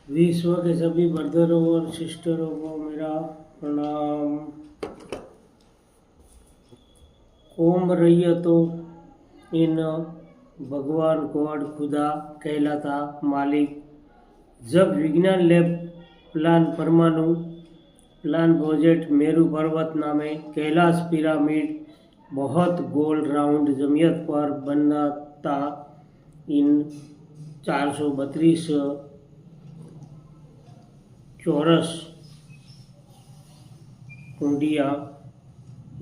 विश्व के सभी ब्रदरों और सिस्टरों को मेरा प्रणाम। कौम रैयतों इन भगवान गॉड खुदा कहलाता मालिक। जब विज्ञान लैब प्लान परमाणु प्लान प्रोजेक्ट मेरू पर्वत नामे कैलाश पिरामिड बहुत गोल राउंड जमीयत पर बनाता इन 432 चौरस कुंडिया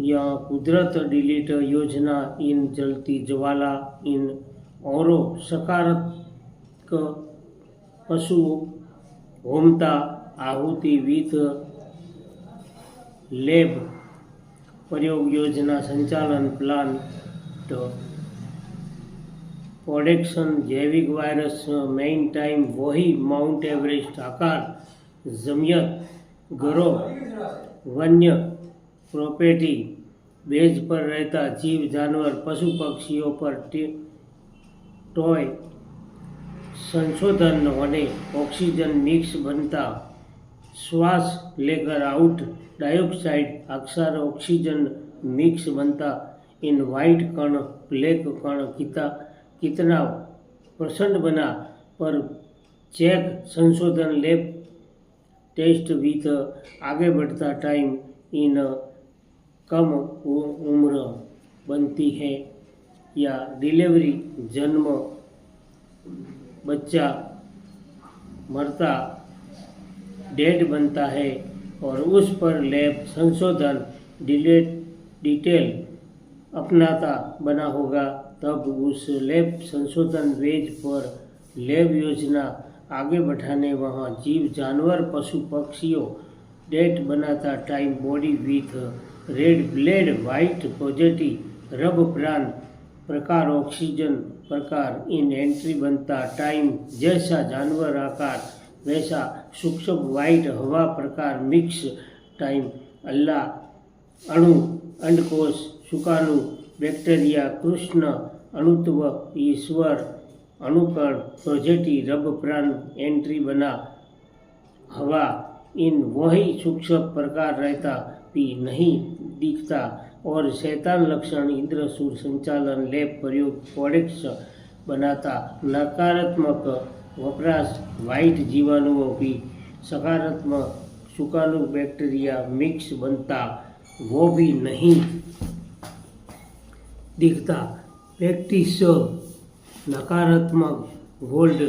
या कुदरत डिलीट योजना इन जलती ज्वाला इन और सकारात्मक पशु होमता आहुति विथ लैब प्रयोग योजना संचालन प्लांट प्रोडक्शन जैविक वायरस मेन टाइम वही माउंट एवरेस्ट आकार जमीयत घरों वन्य प्रॉपर्टी बेज पर रहता जीव जानवर पशु पक्षियों पर टॉय संशोधन होने ऑक्सीजन मिक्स बनता श्वास लेकर आउट डाइऑक्साइड अक्सर ऑक्सीजन मिक्स बनता इन वाइट कण ब्लैक कण कितना प्रसन्न बना पर चेक संशोधन लैब टेस्ट विथ आगे बढ़ता टाइम इन कम उम्र बनती है या डिलीवरी जन्म बच्चा मरता डेड बनता है और उस पर लैब संशोधन डिटेल अपनाता बना होगा तब उस लैब संशोधन वेज पर लैब योजना आगे बढ़ाने वहाँ जीव जानवर पशु पक्षियों डेट बनाता time body with red blade white positive रब प्राण प्रकार ऑक्सीजन प्रकार इन एंट्री बनता टाइम जैसा जानवर आकार वैसा सूक्ष्म वाइट हवा प्रकार मिक्स टाइम अल्लाह अणु अंडकोश सुकाणु बैक्टीरिया कृष्ण अणुत्व ईश्वर अणुकण प्रोजेटी रब प्राण एंट्री बना हवा इन वही सूक्ष्म प्रकार रहता भी नहीं दिखता और शैतान लक्षण इंद्र सूर संचालन लैब प्रयोग प्रोडक्ट्स बनाता नकारात्मक वपराश वाइट जीवाणुओं भी सकारात्मक सुकाणु बैक्टीरिया मिक्स बनता वो भी नहीं दिखता प्रैक्टिस नकारात्मक गोल्ड